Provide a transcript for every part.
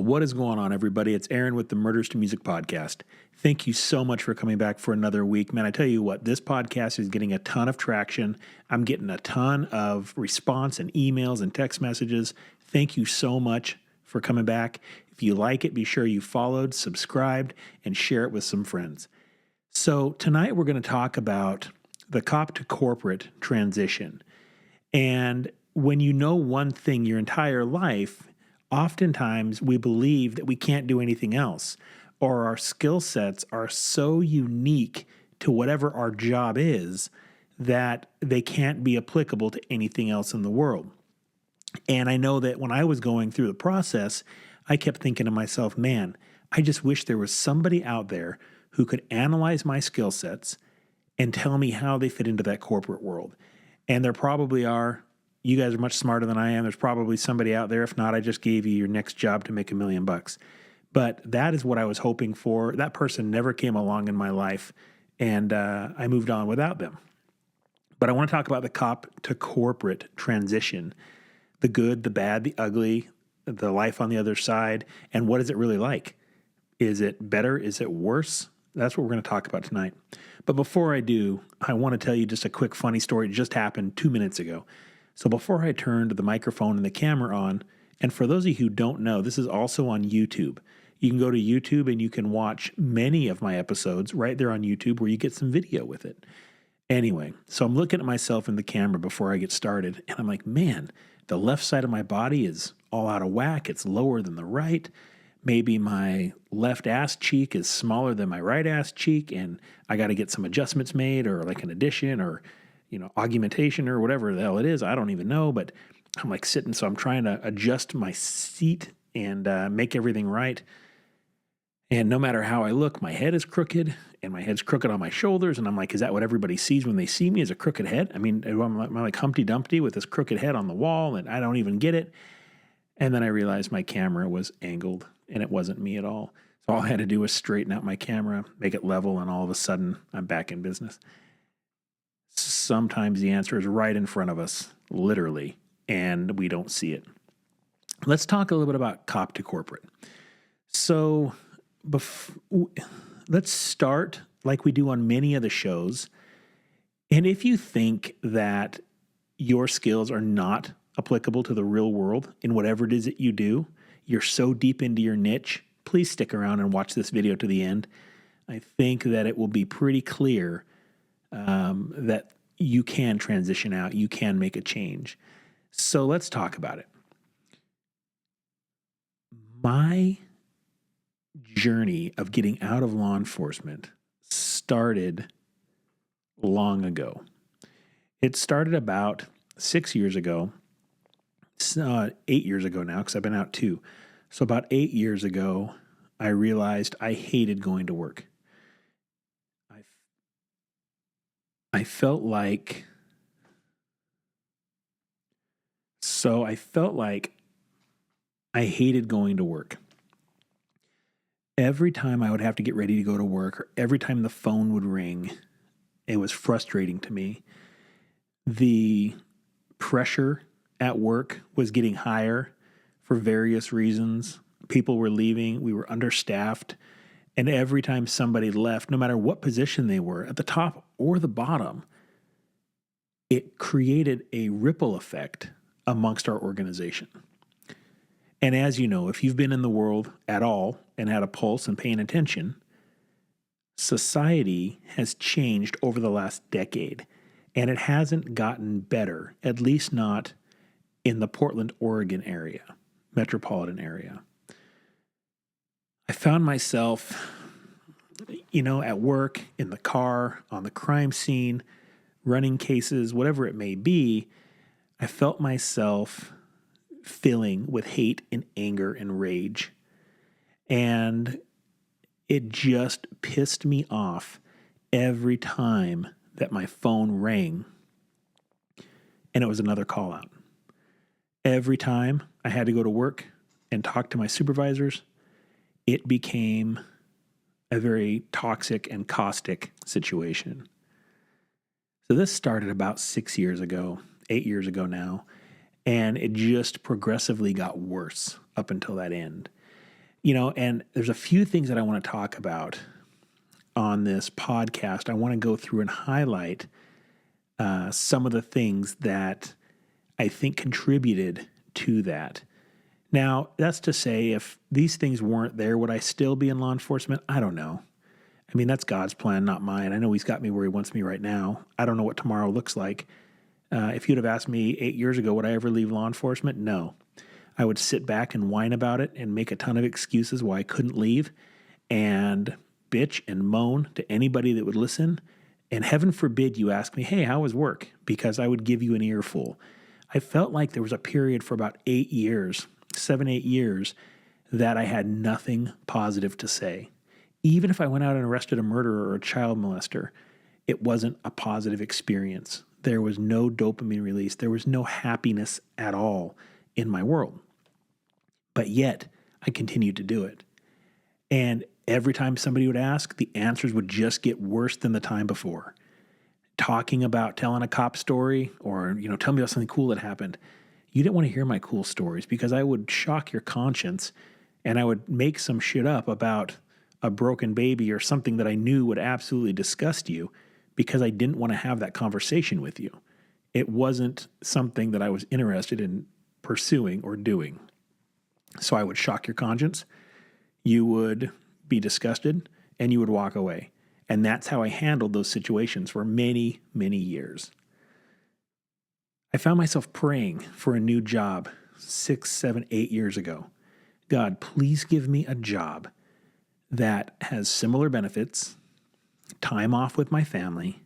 What is going on, everybody? It's Aaron with the Murders to Music podcast. Thank you so much for coming back for another week. Man, I tell you what, this podcast is getting a ton of traction. I'm getting a ton of response and emails and text messages. Thank you so much for coming back. If you like it, be sure you followed, subscribed, and share it with some friends. So tonight we're going to talk about the cop to corporate transition. And when you know one thing your entire life, oftentimes we believe that we can't do anything else, or our skill sets are so unique to whatever our job is that they can't be applicable to anything else in the world. And I know that when I was going through the process, I kept thinking to myself, man, I just wish there was somebody out there who could analyze my skill sets and tell me how they fit into that corporate world. And there probably are. You guys are much smarter than I am. There's probably somebody out there. If not, I just gave you your next job to make $1 million. But that is what I was hoping for. That person never came along in my life, and I moved on without them. But I want to talk about the cop to corporate transition, the good, the bad, the ugly, the life on the other side, and what is it really like? Is it better? Is it worse? That's what we're going to talk about tonight. But before I do, I want to tell you just a quick funny story. It just happened 2 minutes ago. So before I turned the microphone and the camera on, and for those of you who don't know, this is also on YouTube. You can go to YouTube and you can watch many of my episodes right there on YouTube where you get some video with it. Anyway, so I'm looking at myself in the camera before I get started, and I'm like, man, the left side of my body is all out of whack. It's lower than the right. Maybe my left ass cheek is smaller than my right ass cheek, and I got to get some adjustments made, or like an addition, or augmentation or whatever the hell it is. I don't even know, but I'm like sitting, so I'm trying to adjust my seat and make everything right. And no matter how I look, my head is crooked, and my head's crooked on my shoulders. And I'm like, is that what everybody sees when they see me, as a crooked head? I mean, I'm like Humpty Dumpty with this crooked head on the wall, and I don't even get it. And then I realized my camera was angled, and it wasn't me at all. So all I had to do was straighten out my camera, make it level, and all of a sudden, I'm back in business. Sometimes the answer is right in front of us, literally, and we don't see it. Let's talk a little bit about cop to corporate. So let's start like we do on many of the shows. And if you think that your skills are not applicable to the real world in whatever it is that you do, you're so deep into your niche, please stick around and watch this video to the end. I think that it will be pretty clear that you can transition out, you can make a change. So let's talk about it. My journey of getting out of law enforcement started long ago. It started about 6 years ago, 8 years ago now, because I've been out 2. So about 8 years ago, I realized I hated going to work. I felt like I hated going to work. Every time I would have to get ready to go to work, or every time the phone would ring, it was frustrating to me. The pressure at work was getting higher for various reasons. People were leaving. We were understaffed. And every time somebody left, no matter what position they were, at the top or the bottom, it created a ripple effect amongst our organization. And as you know, if you've been in the world at all and had a pulse and paying attention, society has changed over the last decade, and it hasn't gotten better, at least not in the Portland, Oregon area, metropolitan area. I found myself, at work, in the car, on the crime scene, running cases, whatever it may be. I felt myself filling with hate and anger and rage. And it just pissed me off every time that my phone rang and it was another call out. Every time I had to go to work and talk to my supervisors, it became a very toxic and caustic situation. So this started about 6 years ago, 8 years ago now, and it just progressively got worse up until that end. And there's a few things that I want to talk about on this podcast. I want to go through and highlight some of the things that I think contributed to that. Now, that's to say, if these things weren't there, would I still be in law enforcement? I don't know. I mean, that's God's plan, not mine. I know He's got me where He wants me right now. I don't know what tomorrow looks like. If you'd have asked me 8 years ago, would I ever leave law enforcement? No. I would sit back and whine about it and make a ton of excuses why I couldn't leave and bitch and moan to anybody that would listen. And heaven forbid you ask me, hey, how was work? Because I would give you an earful. I felt like there was a period for about 8 years, 7, 8 years, that I had nothing positive to say. Even if I went out and arrested a murderer or a child molester, it wasn't a positive experience. There was no dopamine release. There was no happiness at all in my world. But yet, I continued to do it. And every time somebody would ask, the answers would just get worse than the time before. Talking about telling a cop story or, tell me about something cool that happened. You didn't want to hear my cool stories because I would shock your conscience and I would make some shit up about a broken baby or something that I knew would absolutely disgust you because I didn't want to have that conversation with you. It wasn't something that I was interested in pursuing or doing. So I would shock your conscience. You would be disgusted and you would walk away. And that's how I handled those situations for many, many years. I found myself praying for a new job 6, 7, 8 years ago. God, please give me a job that has similar benefits, time off with my family,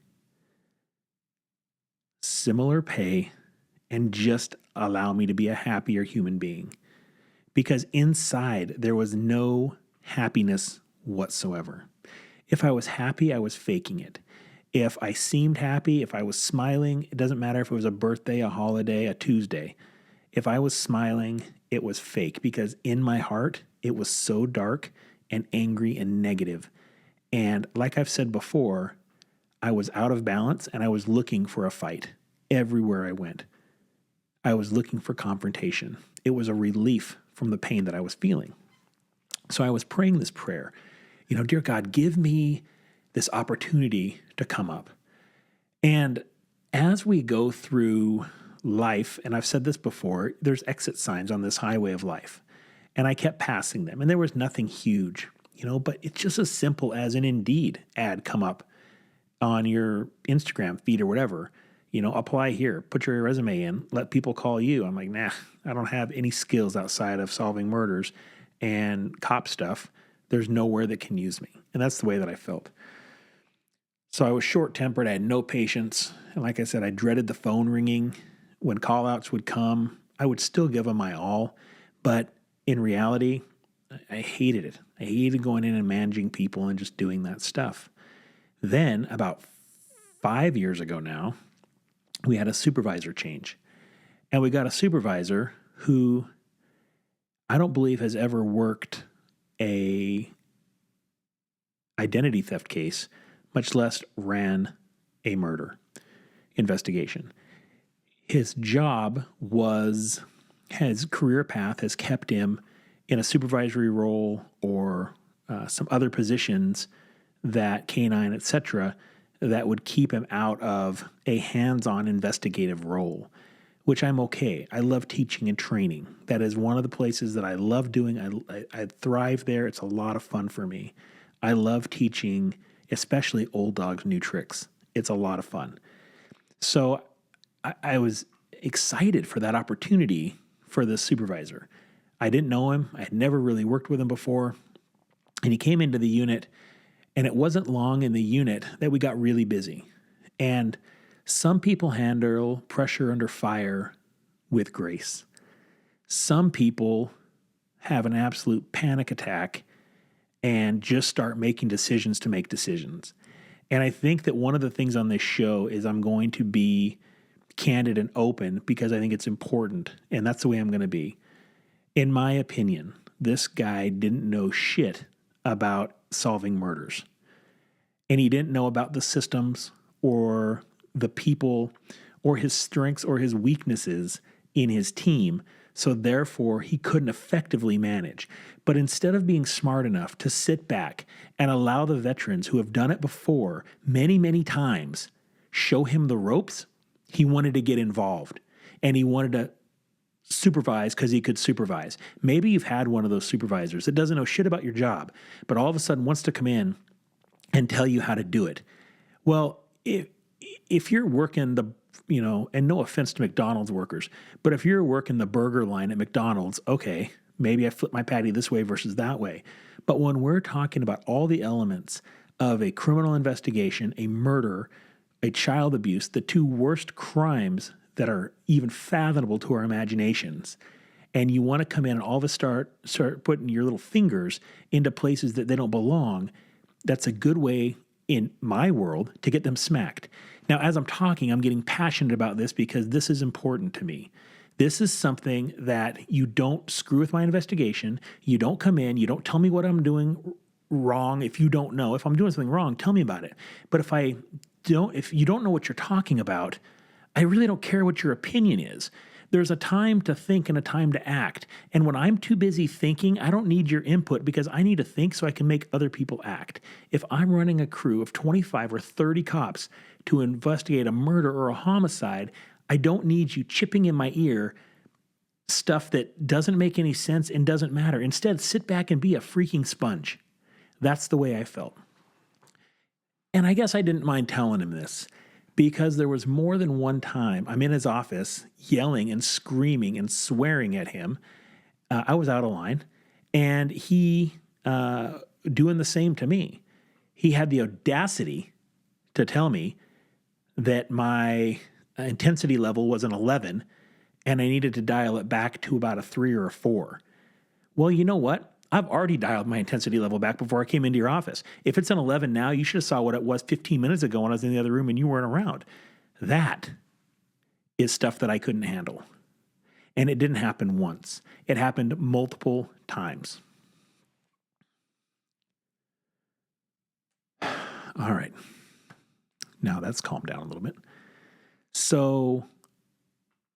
similar pay, and just allow me to be a happier human being. Because inside there was no happiness whatsoever. If I was happy, I was faking it. If I seemed happy, if I was smiling, it doesn't matter if it was a birthday, a holiday, a Tuesday. If I was smiling, it was fake because in my heart, it was so dark and angry and negative. And like I've said before, I was out of balance and I was looking for a fight everywhere I went. I was looking for confrontation. It was a relief from the pain that I was feeling. So I was praying this prayer, dear God, give me this opportunity to come up. And as we go through life, and I've said this before, there's exit signs on this highway of life. And I kept passing them, and there was nothing huge, but it's just as simple as an Indeed ad come up on your Instagram feed or whatever. Apply here, put your resume in, let people call you. I'm like, nah, I don't have any skills outside of solving murders and cop stuff. There's nowhere that can use me. And that's the way that I felt. So I was short-tempered. I had no patience. And like I said, I dreaded the phone ringing. When call-outs would come, I would still give them my all. But in reality, I hated it. I hated going in and managing people and just doing that stuff. Then, about 5 years ago now, we had a supervisor change. And we got a supervisor who I don't believe has ever worked a identity theft case, much less ran a murder investigation. His job was, his career path has kept him in a supervisory role or some other positions that canine, etc., that would keep him out of a hands-on investigative role, which I'm okay. I love teaching and training. That is one of the places that I love doing. I thrive there. It's a lot of fun for me. I love teaching, especially old dogs, new tricks. It's a lot of fun. So I was excited for that opportunity for this supervisor. I didn't know him. I had never really worked with him before. And he came into the unit, and it wasn't long in the unit that we got really busy. And some people handle pressure under fire with grace. Some people have an absolute panic attack and just start making decisions to make decisions. And I think that one of the things on this show is I'm going to be candid and open because I think it's important, and that's the way I'm going to be. In my opinion, this guy didn't know shit about solving murders. And he didn't know about the systems or the people or his strengths or his weaknesses in his team So therefore, he couldn't effectively manage. But instead of being smart enough to sit back and allow the veterans who have done it before many, many times show him the ropes, he wanted to get involved and he wanted to supervise because he could supervise. Maybe you've had one of those supervisors that doesn't know shit about your job, but all of a sudden wants to come in and tell you how to do it. Well, if you're working and no offense to McDonald's workers, but if you're working the burger line at McDonald's, okay, maybe I flip my patty this way versus that way. But when we're talking about all the elements of a criminal investigation, a murder, a child abuse, the two worst crimes that are even fathomable to our imaginations, and you want to come in and all of a start putting your little fingers into places that they don't belong, that's a good way in my world to get them smacked. Now, as I'm talking, I'm getting passionate about this because this is important to me. This is something that you don't screw with my investigation. You don't come in, you don't tell me what I'm doing wrong. If you don't know, if I'm doing something wrong, tell me about it. But if you don't know what you're talking about, I really don't care what your opinion is. There's a time to think and a time to act. And when I'm too busy thinking, I don't need your input because I need to think so I can make other people act. If I'm running a crew of 25 or 30 cops to investigate a murder or a homicide, I don't need you chipping in my ear stuff that doesn't make any sense and doesn't matter. Instead, sit back and be a freaking sponge. That's the way I felt. And I guess I didn't mind telling him this, because there was more than one time I'm in his office yelling and screaming and swearing at him. I was out of line, and he doing the same to me. He had the audacity to tell me that my intensity level was an 11 and I needed to dial it back to about a 3 or a 4. Well, you know what? I've already dialed my intensity level back before I came into your office. If it's an 11 now, you should have saw what it was 15 minutes ago when I was in the other room and you weren't around. That is stuff that I couldn't handle. And it didn't happen once. It happened multiple times. All right. Now that's calmed down a little bit. So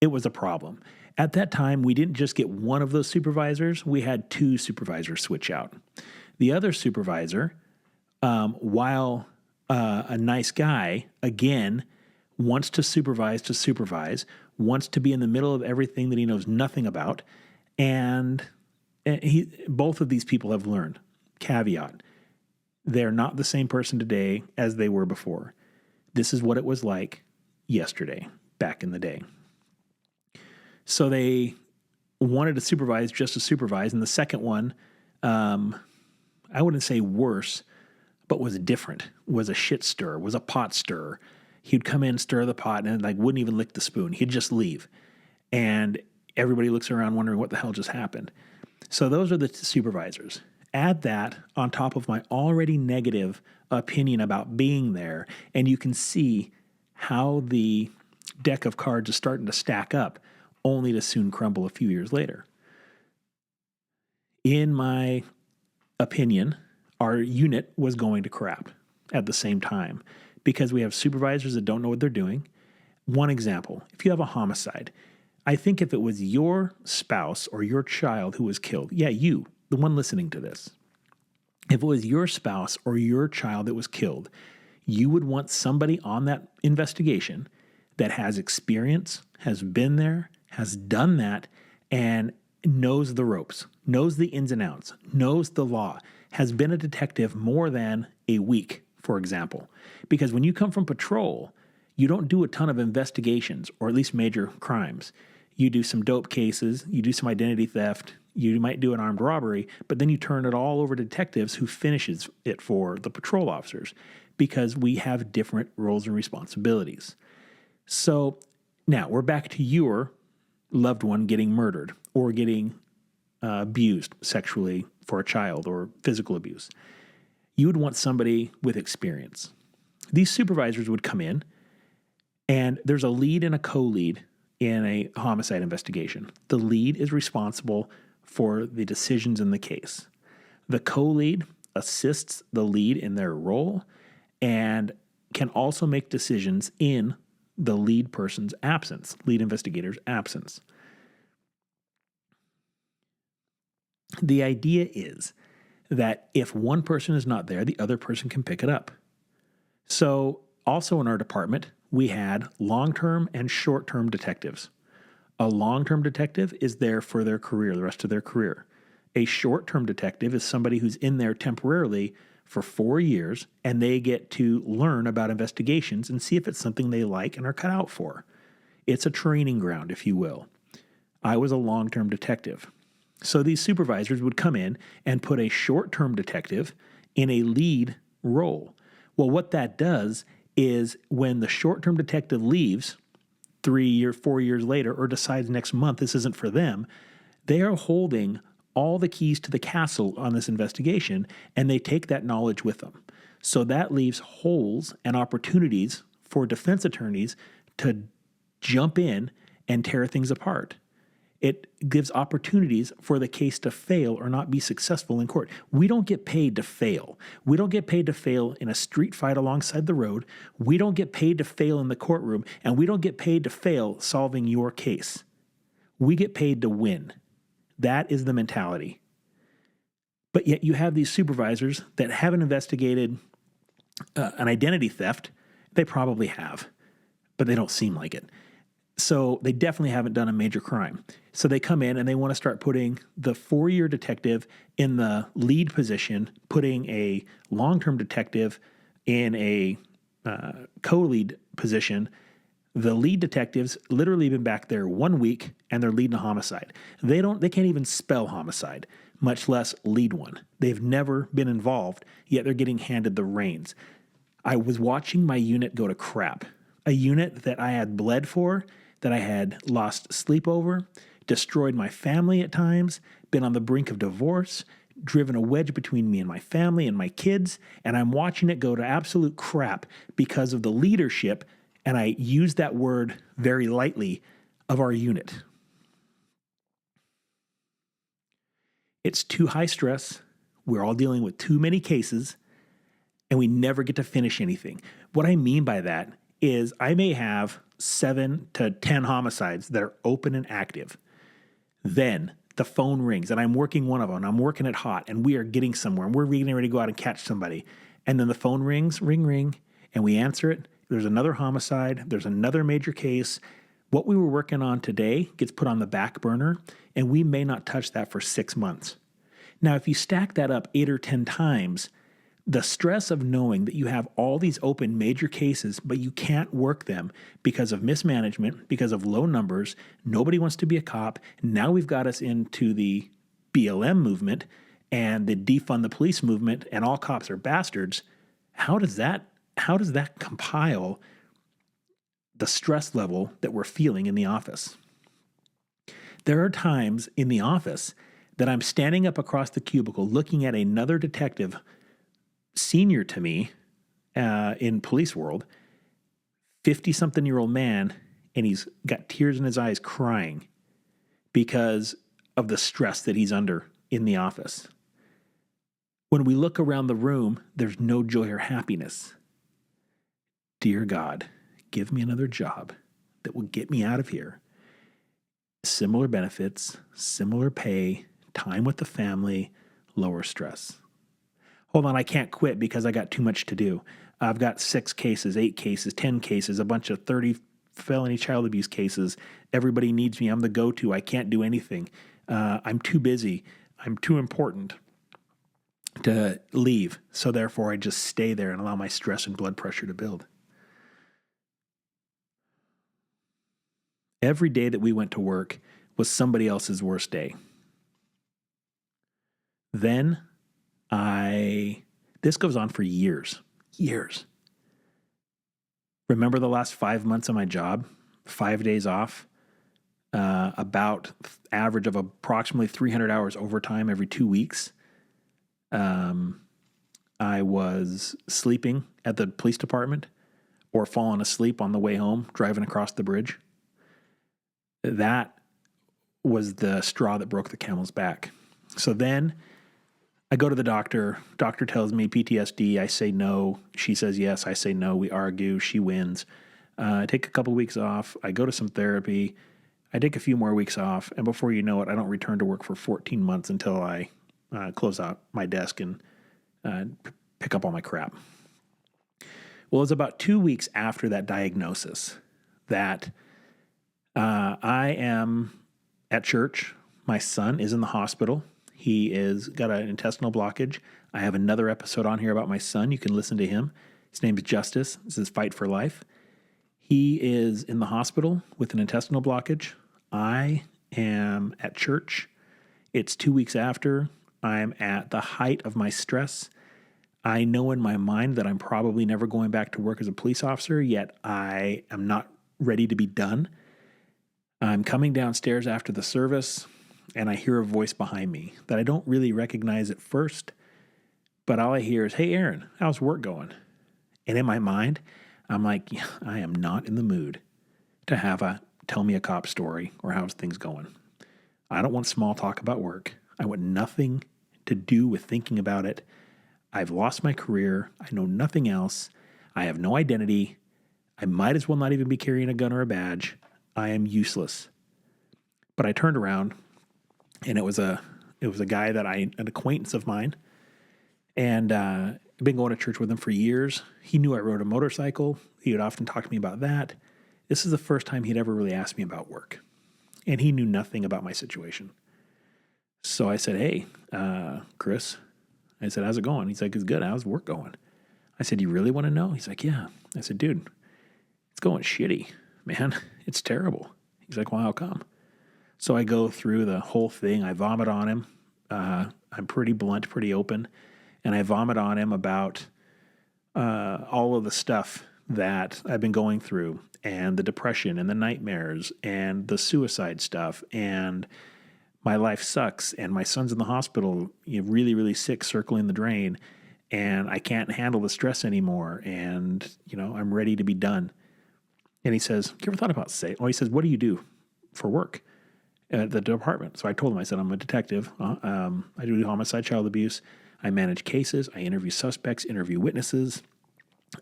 it was a problem. At that time, we didn't just get one of those supervisors. We had 2 supervisors switch out. The other supervisor, while a nice guy, again, wants to supervise, wants to be in the middle of everything that he knows nothing about. And both of these people have learned, caveat, they're not the same person today as they were before. This is what it was like yesterday, back in the day. So they wanted to supervise just to supervise. And the second one, I wouldn't say worse, but was different, was a shit stirrer, was a pot stirrer. He'd come in, stir the pot, and wouldn't even lick the spoon. He'd just leave. And everybody looks around wondering what the hell just happened. So those are the supervisors. Add that on top of my already negative opinion about being there, and you can see how the deck of cards is starting to stack up, only to soon crumble a few years later. In my opinion, our unit was going to crap at the same time because we have supervisors that don't know what they're doing. One example, if you have a homicide, I think if it was your spouse or your child who was killed, you, the one listening to this, if it was your spouse or your child that was killed, you would want somebody on that investigation that has experience, has been there, has done that, and knows the ropes, knows the ins and outs, knows the law, has been a detective more than a week, for example. Because when you come from patrol, you don't do a ton of investigations, or at least major crimes. You do some dope cases, you do some identity theft, you might do an armed robbery, but then you turn it all over to detectives who finishes it for the patrol officers because we have different roles and responsibilities. So now we're back to your loved one getting murdered or getting abused sexually for a child or physical abuse. You would want somebody with experience. These supervisors would come in, and there's a lead and a co-lead in a homicide investigation. The lead is responsible for the decisions in the case. The co-lead assists the lead in their role and can also make decisions in the lead person's absence, lead investigator's absence. The idea is that if one person is not there, the other person can pick it up. So also in our department, we had long-term and short-term detectives. A long-term detective is there for their career, the rest of their career. A short-term detective is somebody who's in there temporarily for 4 years, and they get to learn about investigations and see if it's something they like and are cut out for. It's a training ground, if you will. I was a long-term detective. So these supervisors would come in and put a short-term detective in a lead role. Well, what that does is when the short-term detective leaves 3 or 4 years later or decides next month this isn't for them, they are holding all the keys to the castle on this investigation, and they take that knowledge with them. So that leaves holes and opportunities for defense attorneys to jump in and tear things apart. It gives opportunities for the case to fail or not be successful in court. We don't get paid to fail. We don't get paid to fail in a street fight alongside the road. We don't get paid to fail in the courtroom, and we don't get paid to fail solving your case. We get paid to win. That is the mentality. But yet you have these supervisors that haven't investigated an identity theft. They probably have, but they don't seem like it. So they definitely haven't done a major crime. So they come in and they want to start putting the 4-year detective in the lead position, putting a long-term detective in a co-lead position. The lead detectives literally been back there 1 week and they're leading a homicide. They can't even spell homicide, much less lead one. They've never been involved, yet they're getting handed the reins. I was watching my unit go to crap. A unit that I had bled for, that I had lost sleep over, destroyed my family at times, been on the brink of divorce, driven a wedge between me and my family and my kids, and I'm watching it go to absolute crap because of the leadership, and I use that word very lightly, of our unit. It's too high stress. We're all dealing with too many cases, and we never get to finish anything. What I mean by that is I may have 7 to 10 homicides that are open and active. Then the phone rings and I'm working one of them and I'm working it hot and we are getting somewhere and we're getting ready to go out and catch somebody. And then the phone rings, ring, ring, and we answer it. There's another homicide. There's another major case. What we were working on today gets put on the back burner and we may not touch that for 6 months. Now, if you stack that up 8 or 10 times, the stress of knowing that you have all these open major cases, but you can't work them because of mismanagement, because of low numbers, nobody wants to be a cop. Now we've got us into the BLM movement and the defund the police movement and all cops are bastards. How does that compile the stress level that we're feeling in the office? There are times in the office that I'm standing up across the cubicle looking at another detective senior to me in police world, 50-something-year-old man, and he's got tears in his eyes crying because of the stress that he's under in the office. When we look around the room, there's no joy or happiness. Dear God, give me another job that will get me out of here. Similar benefits, similar pay, time with the family, lower stress. Hold on, I can't quit because I got too much to do. I've got 6 cases, 8 cases, 10 cases, a bunch of 30 felony child abuse cases. Everybody needs me. I'm the go-to. I can't do anything. I'm too busy. I'm too important to leave. So therefore, I just stay there and allow my stress and blood pressure to build. Every day that we went to work was somebody else's worst day. Then this goes on for years. Remember the last 5 months of my job, 5 days off, about average of approximately 300 hours overtime every 2 weeks. I was sleeping at the police department or falling asleep on the way home, driving across the bridge. That was the straw that broke the camel's back. So then I go to the doctor. Doctor tells me PTSD. I say no. She says yes. I say no. We argue. She wins. I take a couple weeks off. I go to some therapy. I take a few more weeks off, and before you know it, I don't return to work for 14 months until I close out my desk and pick up all my crap. Well, it's about 2 weeks after that diagnosis that I am at church. My son is in the hospital. He is got an intestinal blockage. I have another episode on here about my son. You can listen to him. His name is Justice. This is Fight for Life. He is in the hospital with an intestinal blockage. I am at church. It's 2 weeks after. I'm at the height of my stress. I know in my mind that I'm probably never going back to work as a police officer, yet I am not ready to be done. I'm coming downstairs after the service, and I hear a voice behind me that I don't really recognize at first, but all I hear is, "Hey, Aaron, how's work going?" And in my mind, I'm like, yeah, I am not in the mood to have a tell me a cop story or how's things going. I don't want small talk about work. I want nothing to do with thinking about it. I've lost my career. I know nothing else. I have no identity. I might as well not even be carrying a gun or a badge. I am useless. But I turned around, and it was a guy that an acquaintance of mine, and I've been going to church with him for years. He knew I rode a motorcycle. He would often talk to me about that. This is the first time he'd ever really asked me about work, and he knew nothing about my situation. So I said, "Hey, Chris," I said, "how's it going?" He's like, "It's good. How's work going?" I said, "You really want to know?" He's like, "Yeah." I said, "Dude, it's going shitty, man. It's terrible." He's like, "Well, how come?" So I go through the whole thing. I vomit on him. I'm pretty blunt, pretty open. And I vomit on him about all of the stuff that I've been going through, and the depression and the nightmares and the suicide stuff, and my life sucks, and my son's in the hospital, really, really sick, circling the drain, and I can't handle the stress anymore, and I'm ready to be done. And he says, "You ever thought about say?" Oh, he says, "What do you do for work at the department?" So I told him, I said, "I'm a detective. I do homicide, child abuse. I manage cases. I interview suspects, interview witnesses.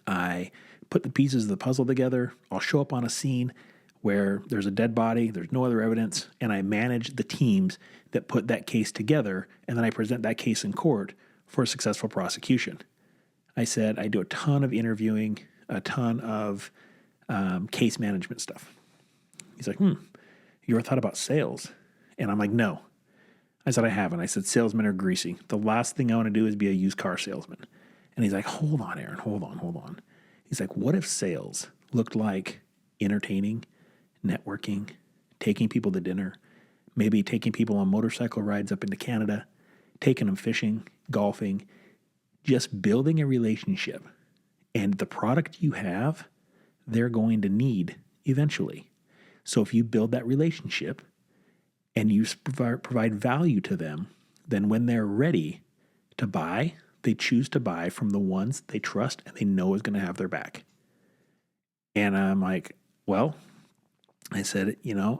I put the pieces of the puzzle together. I'll show up on a scene where there's a dead body, there's no other evidence, and I manage the teams that put that case together, and then I present that case in court for a successful prosecution." I said, "I do a ton of interviewing, a ton of case management stuff." He's like, "You ever thought about sales?" And I'm like, "No." I said, "I haven't." I said, "Salesmen are greasy. The last thing I want to do is be a used car salesman." And he's like, "Hold on, Aaron, hold on. He's like, "What if sales looked like entertaining, networking, taking people to dinner, maybe taking people on motorcycle rides up into Canada, taking them fishing, golfing, just building a relationship, and the product you have, they're going to need eventually. So if you build that relationship and you provide value to them, then when they're ready to buy, they choose to buy from the ones they trust and they know is going to have their back." And I'm like, "Well," I said,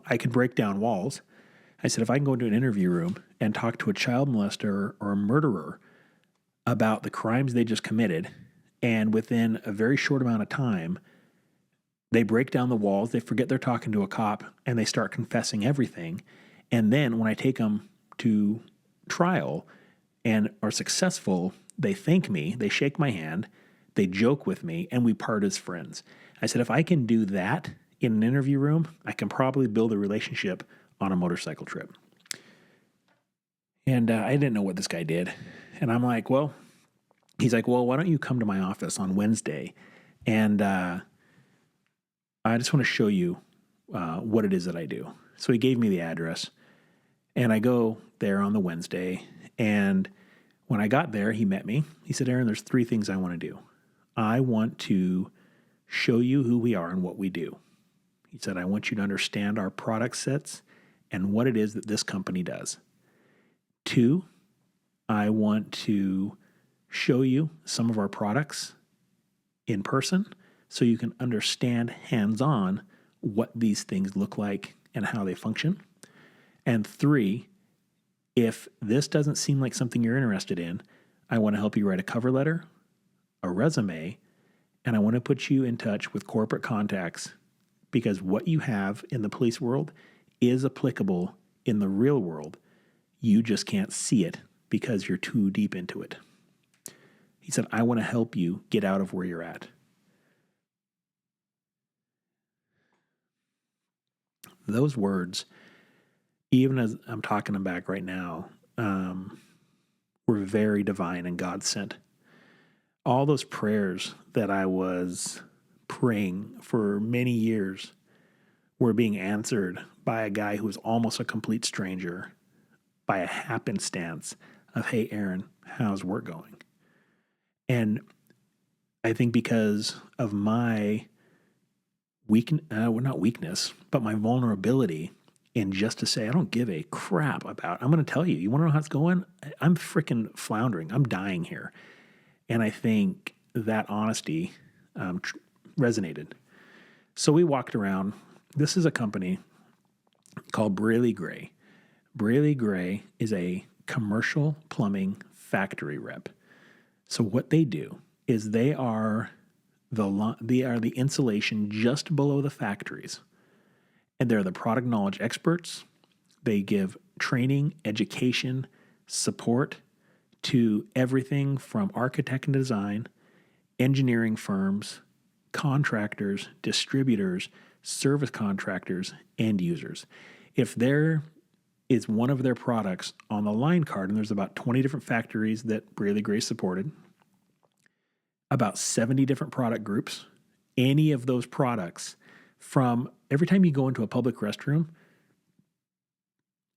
"I can break down walls." I said, "If I can go into an interview room and talk to a child molester or a murderer about the crimes they just committed, and within a very short amount of time, they break down the walls, they forget they're talking to a cop, and they start confessing everything. And then when I take them to trial and are successful, they thank me, they shake my hand, they joke with me, and we part as friends." I said, "If I can do that in an interview room, I can probably build a relationship on a motorcycle trip." And I didn't know what this guy did. And I'm like, "Well," he's like, "Well, why don't you come to my office on Wednesday? And I just want to show you what it is that I do." So he gave me the address, and I go there on the Wednesday. And when I got there, he met me. He said, "Aaron, there's 3 things I want to do. I want to show you who we are and what we do." He said, "I want you to understand our product sets and what it is that this company does. 2, I want to show you some of our products in person so you can understand hands-on what these things look like and how they function. And 3, if this doesn't seem like something you're interested in, I want to help you write a cover letter, a resume, and I want to put you in touch with corporate contacts, because what you have in the police world is applicable in the real world. You just can't see it because you're too deep into it. He said, I want to help you get out of where you're at. Those words, even as I'm talking them back right now, were very divine and God sent. All those prayers that I was praying for many years were being answered by a guy who was almost a complete stranger by a happenstance of, hey, Aaron, how's work going? And I think because of my not weakness, but my vulnerability in just to say, I don't give a crap about, I'm going to tell you, you want to know how it's going? I'm freaking floundering. I'm dying here. And I think that honesty resonated. So we walked around. This is a company called Braley Gray. Braley Gray is a commercial plumbing factory rep. So what they do is they are the insulation just below the factories. And they're the product knowledge experts. They give training, education, support to everything from architect and design, engineering firms, contractors, distributors, service contractors, end users. If there is one of their products on the line card, and there's about 20 different factories that Braley Gray supported, about 70 different product groups, any of those products, from every time you go into a public restroom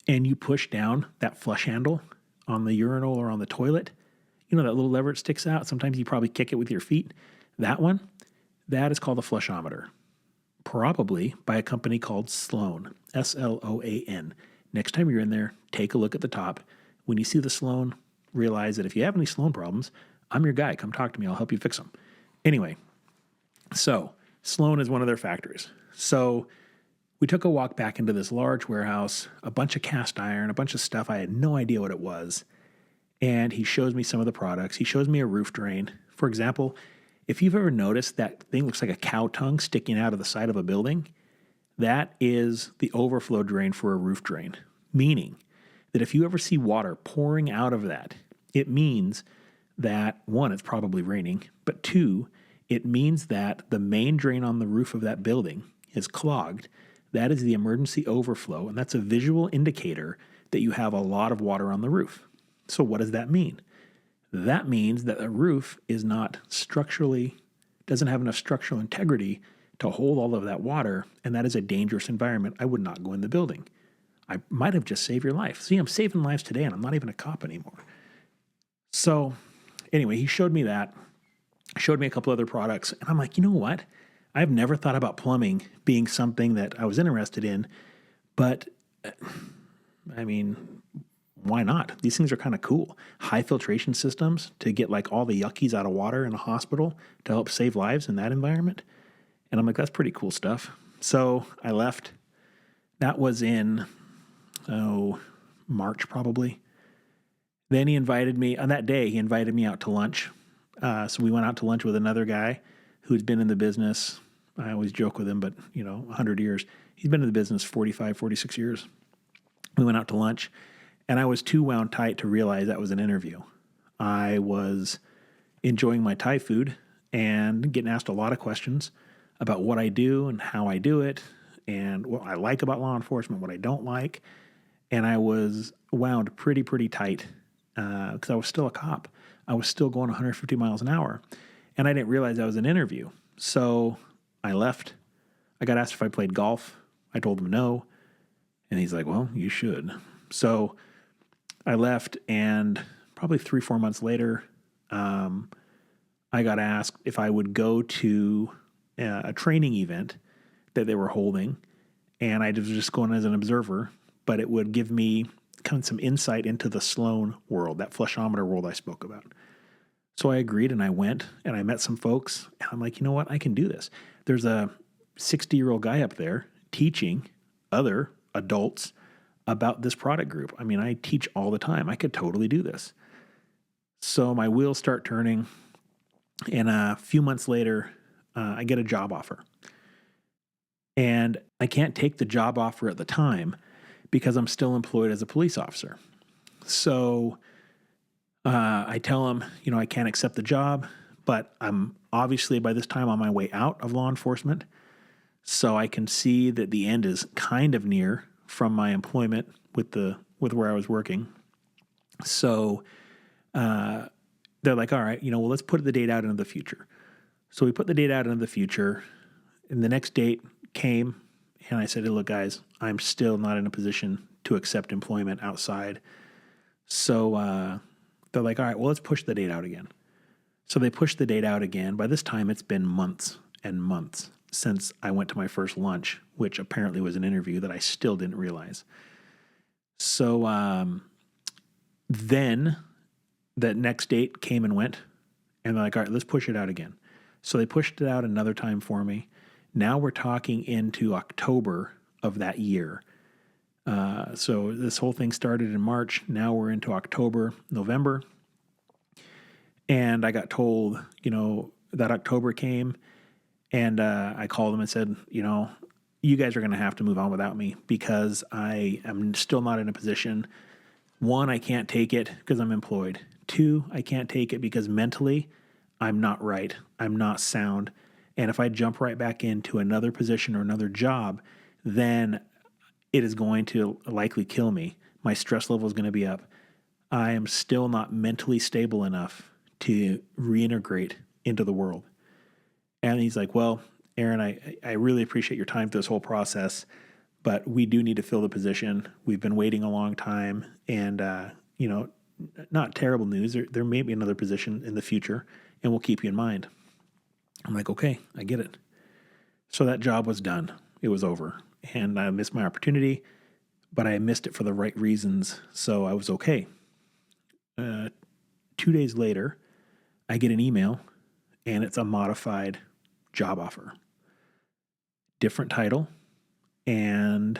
and you push down that flush handle on the urinal or on the toilet, you know that little lever that sticks out? Sometimes you probably kick it with your feet. That one, that is called a flushometer, probably by a company called Sloan, Sloan. Next time you're in there, take a look at the top. When you see the Sloan, realize that if you have any Sloan problems, I'm your guy. Come talk to me. I'll help you fix them. Anyway, so Sloan is one of their factories. So we took a walk back into this large warehouse, a bunch of cast iron, a bunch of stuff. I had no idea what it was. And he shows me some of the products. He shows me a roof drain. For example, if you've ever noticed that thing looks like a cow tongue sticking out of the side of a building, that is the overflow drain for a roof drain. Meaning that if you ever see water pouring out of that, it means that, one, it's probably raining, but two, it means that the main drain on the roof of that building is clogged. That is the emergency overflow, and that's a visual indicator that you have a lot of water on the roof. So what does that mean? That means that the roof is not doesn't have enough structural integrity to hold all of that water, and that is a dangerous environment. I would not go in the building. I might have just saved your life. See, I'm saving lives today, and I'm not even a cop anymore. So anyway, he showed me that, showed me a couple other products, and I'm like, you know what? I've never thought about plumbing being something that I was interested in, but I mean, why not? These things are kind of cool. High filtration systems to get like all the yuckies out of water in a hospital to help save lives in that environment. And I'm like, that's pretty cool stuff. So I left. That was in, March probably. Then he invited me, on that day, he invited me out to lunch. So we went out to lunch with another guy who's been in the business. I always joke with him, but 100 years. He's been in the business 45, 46 years. We went out to lunch, and I was too wound tight to realize that was an interview. I was enjoying my Thai food and getting asked a lot of questions about what I do and how I do it and what I like about law enforcement, what I don't like. And I was wound pretty tight because I was still a cop. I was still going 150 miles an hour, and I didn't realize that was an interview. So I left. I got asked if I played golf. I told him no. And he's like, well, you should. So I left, and probably 3-4 months later, I got asked if I would go to a training event that they were holding, and I was just going as an observer, but it would give me kind of some insight into the Sloan world, that flushometer world I spoke about. So I agreed, and I went, and I met some folks, and I'm like, you know what? I can do this. There's a 60-year-old guy up there teaching other adults about this product group. I mean, I teach all the time. I could totally do this. So my wheels start turning, and a few months later, I get a job offer. And I can't take the job offer at the time because I'm still employed as a police officer. So I tell him, I can't accept the job, but I'm obviously by this time on my way out of law enforcement. So I can see that the end is kind of near from my employment with where I was working. So they're like, all right, well, let's put the date out into the future. So we put the date out into the future, and the next date came, and I said, hey, look, guys, I'm still not in a position to accept employment outside. So they're like, all right, well, let's push the date out again. So they pushed the date out again. By this time, it's been months and months since I went to my first lunch, which apparently was an interview that I still didn't realize. So then that next date came and went, and they're like, all right, let's push it out again. So they pushed it out another time for me. Now we're talking into October of that year. So this whole thing started in March. Now we're into October, November. And I got told, that October came, and I called them and said, you guys are going to have to move on without me because I am still not in a position. One, I can't take it because I'm employed. Two, I can't take it because mentally I'm not right. I'm not sound. And if I jump right back into another position or another job, then it is going to likely kill me. My stress level is going to be up. I am still not mentally stable enough to reintegrate into the world. And he's like, well, Aaron, I really appreciate your time through this whole process, but we do need to fill the position. We've been waiting a long time, and, not terrible news. There may be another position in the future, and we'll keep you in mind. I'm like, okay, I get it. So that job was done. It was over, and I missed my opportunity, but I missed it for the right reasons, so I was okay. 2 days later, I get an email, and it's a modified job offer. Different title, and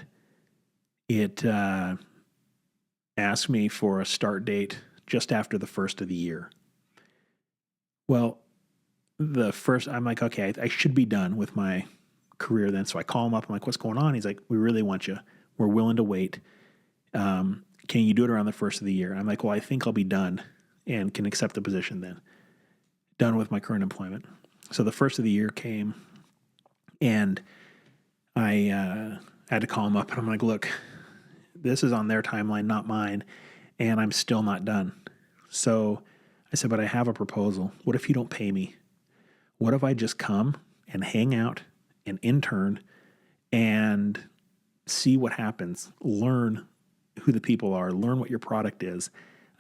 it asked me for a start date just after the first of the year. Well, I'm like, okay, I should be done with my career then. So I call him up. I'm like, what's going on? He's like, we really want you. We're willing to wait. Can you do it around the first of the year? I'm like, well, I think I'll be done and can accept the position then. Done with my current employment. So the first of the year came, and I had to call him up, and I'm like, look, this is on their timeline, not mine, and I'm still not done. So I said, but I have a proposal. What if you don't pay me? What if I just come and hang out and intern and see what happens, learn who the people are, learn what your product is.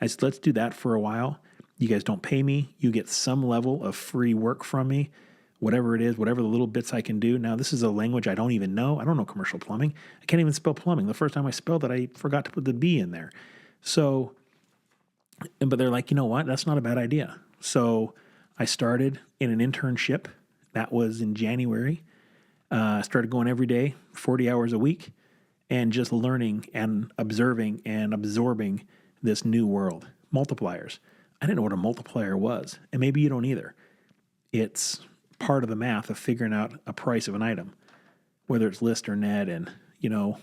I said, let's do that for a while. You guys don't pay me. You get some level of free work from me, whatever it is, whatever the little bits I can do. Now, this is a language I don't even know. I don't know commercial plumbing. I can't even spell plumbing. The first time I spelled it, I forgot to put the B in there. So, but they're like, you know what? That's not a bad idea. So I started in an internship. That was in January. I started going every day, 40 hours a week, and just learning and observing and absorbing this new world. Multipliers. I didn't know what a multiplier was, and maybe you don't either. It's part of the math of figuring out a price of an item, whether it's list or net, and,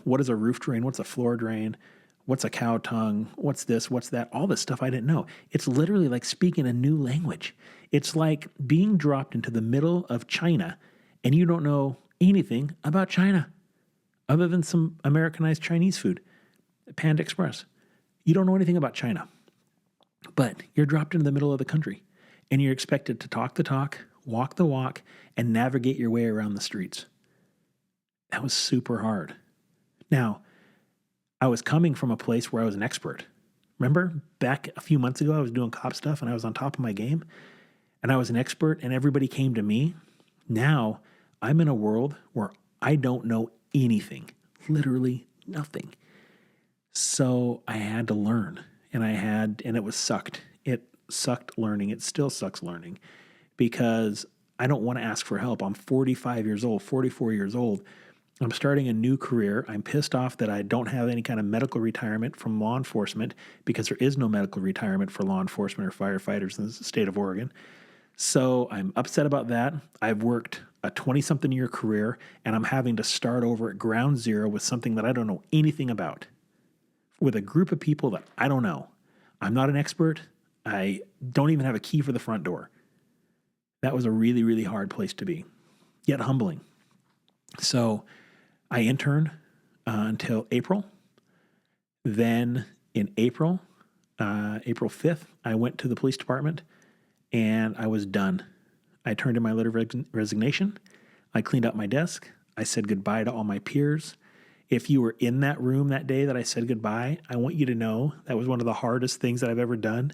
what is a roof drain? What's a floor drain? What's a cow tongue? What's this? What's that? All this stuff I didn't know. It's literally like speaking a new language. It's like being dropped into the middle of China, and you don't know anything about China other than some Americanized Chinese food, Panda Express. You don't know anything about China, but you're dropped into the middle of the country, and you're expected to talk the talk, walk the walk, and navigate your way around the streets. That was super hard. Now, I was coming from a place where I was an expert. Remember back a few months ago, I was doing cop stuff and I was on top of my game, and I was an expert and everybody came to me. Now I'm in a world where I don't know anything, literally nothing. So I had to learn, and it was sucked. It sucked learning. It still sucks learning because I don't want to ask for help. I'm 45 years old, 44 years old. I'm starting a new career. I'm pissed off that I don't have any kind of medical retirement from law enforcement because there is no medical retirement for law enforcement or firefighters in the state of Oregon. So I'm upset about that. I've worked a 20-something year career, and I'm having to start over at ground zero with something that I don't know anything about, with a group of people that I don't know. I'm not an expert. I don't even have a key for the front door. That was a really, really hard place to be, yet humbling. So I interned until April. Then in April 5th, I went to the police department and I was done. I turned in my letter of resignation. I cleaned up my desk. I said goodbye to all my peers. If you were in that room that day that I said goodbye, I want you to know that was one of the hardest things that I've ever done.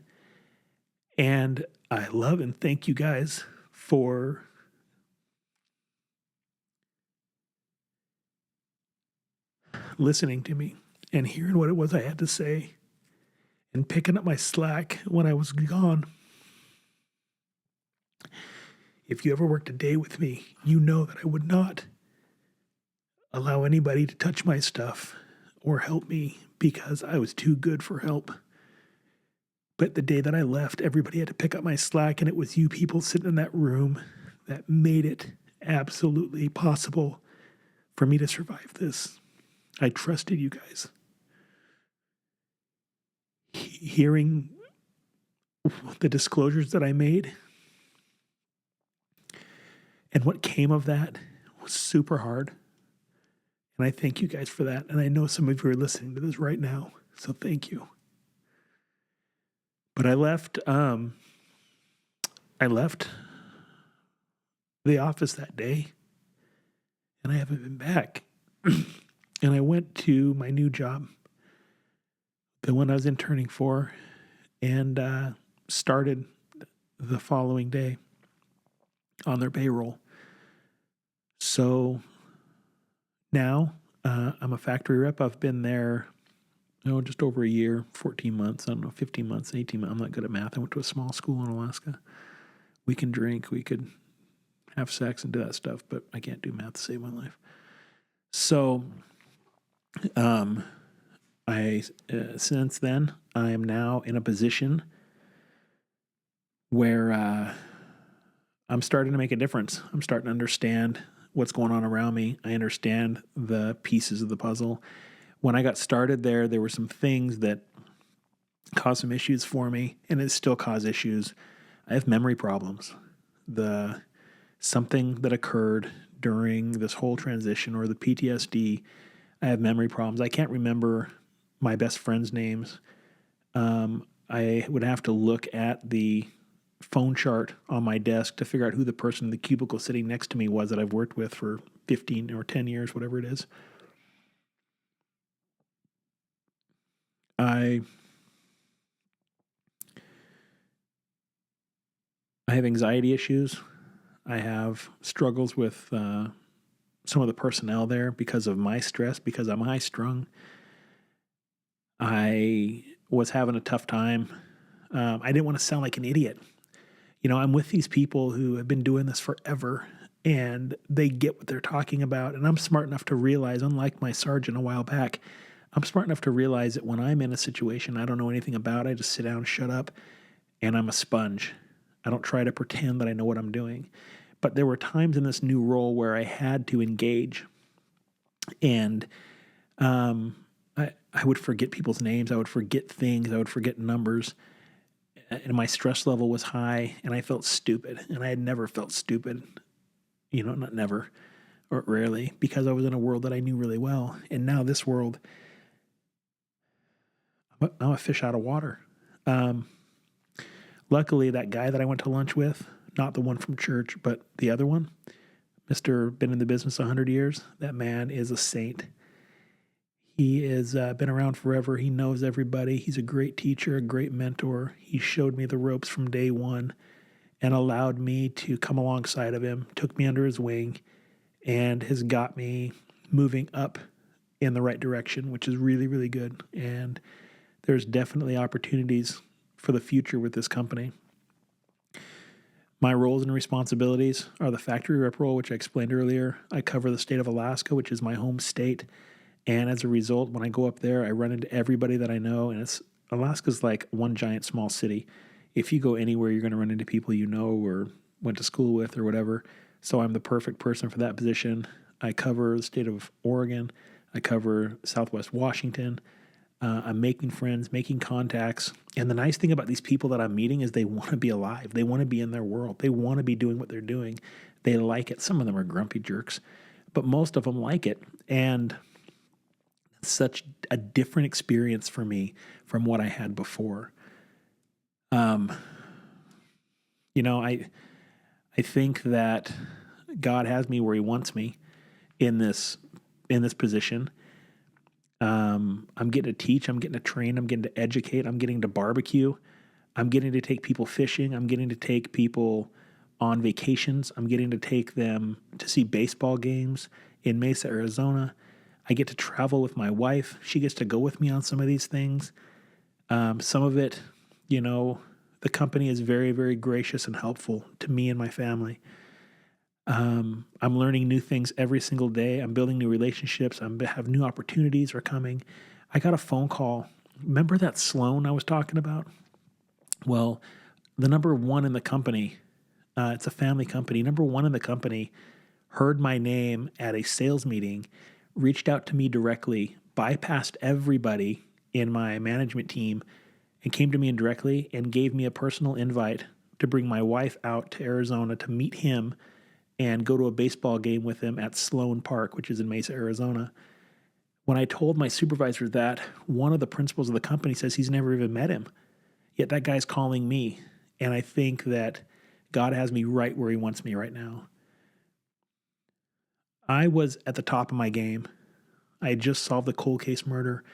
And I love and thank you guys for listening to me and hearing what it was I had to say and picking up my slack when I was gone. If you ever worked a day with me, you know that I would not allow anybody to touch my stuff or help me because I was too good for help. But the day that I left, everybody had to pick up my slack, and it was you people sitting in that room that made it absolutely possible for me to survive this. I trusted you guys. Hearing the disclosures that I made and what came of that was super hard. And I thank you guys for that. And I know some of you are listening to this right now, so thank you. But I left the office that day, and I haven't been back. And I went to my new job, the one I was interning for, and started the following day on their payroll. So now I'm a factory rep. I've been there just over a year, 14 months, 15 months, 18 months. I'm not good at math. I went to a small school in Alaska. We can drink, we could have sex and do that stuff, but I can't do math to save my life. So since then, I am now in a position where I'm starting to make a difference. I'm starting to understand what's going on around me. I understand the pieces of the puzzle. When I got started there were some things that caused some issues for me, and it still cause issues. I have memory problems. Something that occurred during this whole transition, or the PTSD, I have memory problems. I can't remember my best friends' names. I would have to look at the phone chart on my desk to figure out who the person in the cubicle sitting next to me was that I've worked with for 15 or 10 years, whatever it is. I have anxiety issues. I have struggles with some of the personnel there because of my stress, because I'm high strung. I was having a tough time. I didn't want to sound like an idiot. I'm with these people who have been doing this forever, and they get what they're talking about. And I'm smart enough to realize, unlike my sergeant a while back, I'm smart enough to realize that when I'm in a situation I don't know anything about, I just sit down, shut up, and I'm a sponge. I don't try to pretend that I know what I'm doing. But there were times in this new role where I had to engage, and I would forget people's names. I would forget things. I would forget numbers. And my stress level was high, and I felt stupid. And I had never felt stupid, not never, or rarely, because I was in a world that I knew really well. And now this world, I'm a fish out of water. Luckily, that guy that I went to lunch with, not the one from church, but the other one, Mr. Been in the business 100 years, that man is a saint. He has been around forever. He knows everybody. He's a great teacher, a great mentor. He showed me the ropes from day one and allowed me to come alongside of him, took me under his wing, and has got me moving up in the right direction, which is really, really good. And there's definitely opportunities for the future with this company. My roles and responsibilities are the factory rep role, which I explained earlier. I cover the state of Alaska, which is my home state. And as a result, when I go up there, I run into everybody that I know. And Alaska's like one giant small city. if you go anywhere, you're going to run into people you know or went to school with or whatever. So I'm the perfect person for that position. I cover the state of Oregon. I cover Southwest Washington. I'm making friends, making contacts. And the nice thing about these people that I'm meeting is they want to be alive. They want to be in their world. They want to be doing what they're doing. They like it. Some of them are grumpy jerks, but most of them like it. And it's such a different experience for me from what I had before. I think that God has me where He wants me in this position. I'm getting to teach, I'm getting to train, I'm getting to educate, I'm getting to barbecue, I'm getting to take people fishing, I'm getting to take people on vacations, I'm getting to take them to see baseball games in Mesa, Arizona. I get to travel with my wife. She gets to go with me on some of these things. Some of it, the company is very, very gracious and helpful to me and my family. I'm learning new things every single day. I'm building new relationships. I have new opportunities are coming. I got a phone call. Remember that Sloan I was talking about? Well, the number one in the company, it's a family company. Number one in the company heard my name at a sales meeting, reached out to me directly, bypassed everybody in my management team, and came to me indirectly and gave me a personal invite to bring my wife out to Arizona to meet him and go to a baseball game with him at Sloan Park, which is in Mesa, Arizona. When I told my supervisor that, one of the principals of the company says he's never even met him. Yet that guy's calling me. And I think that God has me right where He wants me right now. I was at the top of my game. I had just solved the cold case murder.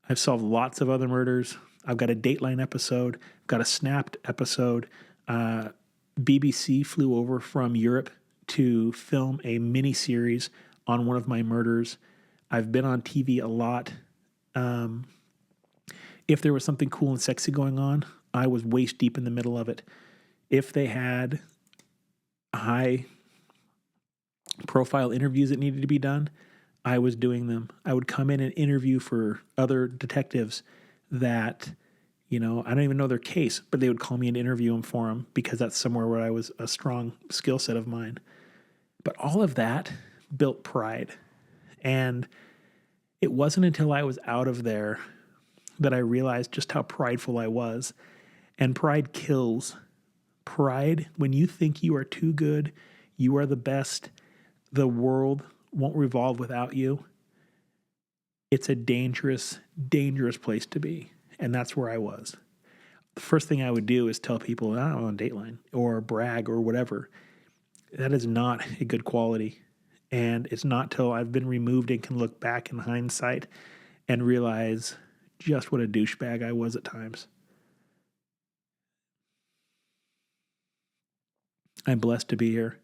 I've solved lots of other murders. I've got a Dateline episode. I've got a Snapped episode. BBC flew over from Europe to film a mini-series on one of my murders. I've been on TV a lot. If there was something cool and sexy going on, I was waist deep in the middle of it. If they had high-profile interviews that needed to be done, I was doing them. I would come in and interview for other detectives that, I don't even know their case, but they would call me and interview them for them because that's somewhere where I was a strong skill set of mine. But all of that built pride. And it wasn't until I was out of there that I realized just how prideful I was. And pride kills. Pride, when you think you are too good, you are the best, the world won't revolve without you. It's a dangerous, dangerous place to be. And that's where I was. The first thing I would do is tell people, I'm on Dateline or brag or whatever. That is not a good quality. And it's not till I've been removed and can look back in hindsight and realize just what a douchebag I was at times. I'm blessed to be here.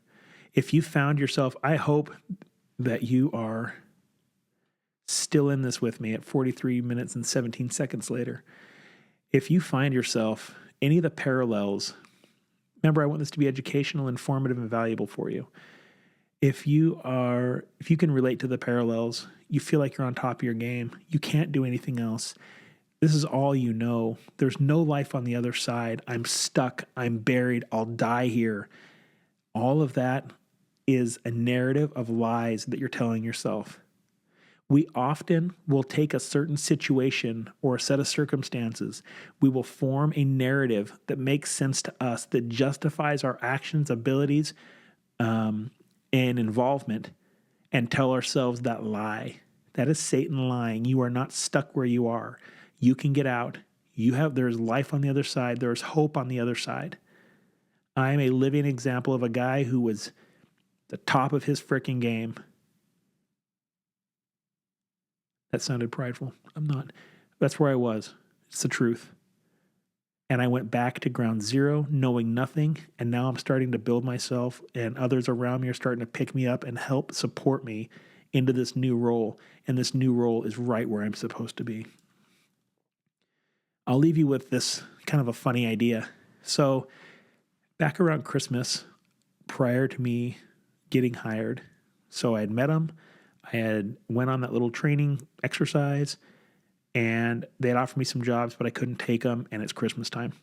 If you found yourself, I hope that you are still in this with me at 43 minutes and 17 seconds later. If you find yourself any of the parallels, remember I want this to be educational, informative, and valuable for you. If you can relate to the parallels, you feel like you're on top of your game, you can't do anything else. This is all you know. There's no life on the other side. I'm stuck. I'm buried. I'll die here. All of that is a narrative of lies that you're telling yourself. We often will take a certain situation or a set of circumstances. We will form a narrative that makes sense to us, that justifies our actions, abilities, and involvement, and tell ourselves that lie. That is Satan lying. You are not stuck where you are. You can get out. There's life on the other side. There's hope on the other side. I am a living example of a guy who was the top of his freaking game. That sounded prideful. I'm not. That's where I was. It's the truth. And I went back to ground zero, knowing nothing. And now I'm starting to build myself, and others around me are starting to pick me up and help support me into this new role. And this new role is right where I'm supposed to be. I'll leave you with this kind of a funny idea. So back around Christmas, prior to me getting hired, so I had met him. I had went on that little training exercise, and they had offered me some jobs, but I couldn't take them, and it's Christmas time.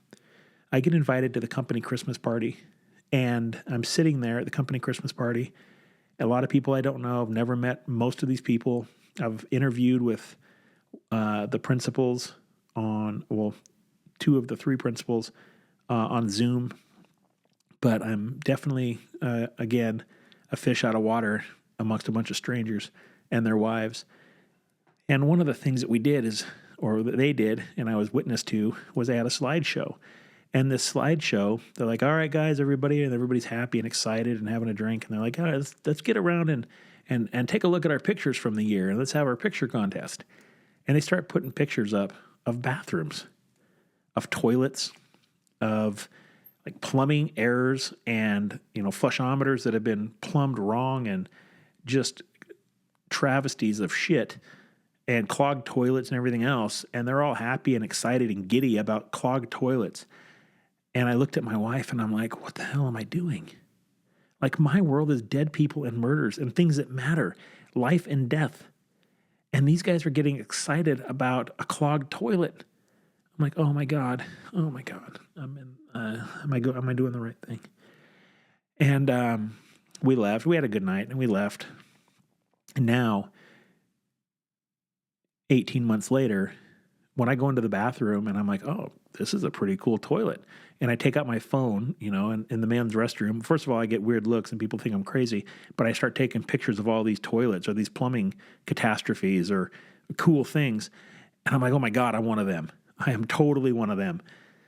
I get invited to the company Christmas party, and I'm sitting there at the company Christmas party. A lot of people I don't know. I've never met most of these people. I've interviewed with the principals two of the three principals on Zoom, but I'm definitely, again, a fish out of water amongst a bunch of strangers and their wives. And one of the things that we did or that they did, and I was witness to, was they had a slideshow. And this slideshow, they're like, all right, guys, everybody, and everybody's happy and excited and having a drink. And they're like, all right, let's get around and take a look at our pictures from the year, and let's have our picture contest. And they start putting pictures up of bathrooms, of toilets, of like plumbing errors and, flushometers that have been plumbed wrong, and just travesties of shit and clogged toilets and everything else. And they're all happy and excited and giddy about clogged toilets. And I looked at my wife and I'm like, what the hell am I doing? Like, my world is dead people and murders and things that matter, life and death. And these guys are getting excited about a clogged toilet. I'm like, oh my God. Am I doing the right thing? And we left. We had a good night and we left. And now, 18 months later, when I go into the bathroom and I'm like, oh, this is a pretty cool toilet. And I take out my phone, in the men's restroom. First of all, I get weird looks and people think I'm crazy, but I start taking pictures of all these toilets or these plumbing catastrophes or cool things. And I'm like, oh my God, I'm one of them. I am totally one of them.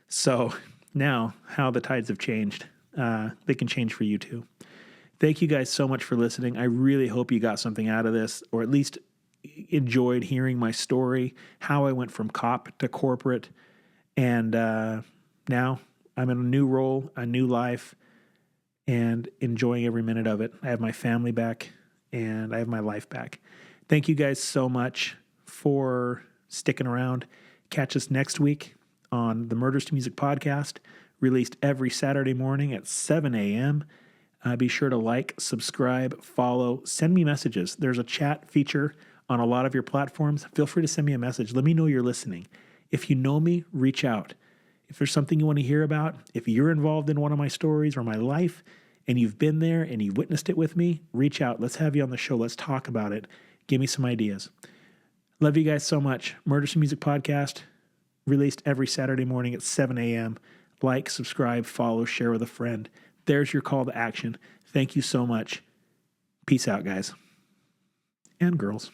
So now how the tides have changed, they can change for you too. Thank you guys so much for listening. I really hope you got something out of this, or at least enjoyed hearing my story, how I went from cop to corporate. And now I'm in a new role, a new life, and enjoying every minute of it. I have my family back and I have my life back. Thank you guys so much for sticking around. Catch us next week on the Murders to Music podcast, released every Saturday morning at 7 a.m. Be sure to like, subscribe, follow, send me messages. There's a chat feature on a lot of your platforms. Feel free to send me a message. Let me know you're listening. If you know me, reach out. If there's something you want to hear about, if you're involved in one of my stories or my life and you've been there and you've witnessed it with me, reach out. Let's have you on the show. Let's talk about it. Give me some ideas. Love you guys so much. Murders to Music podcast, released every Saturday morning at 7 a.m. Like, subscribe, follow, share with a friend. There's your call to action. Thank you so much. Peace out, guys and girls.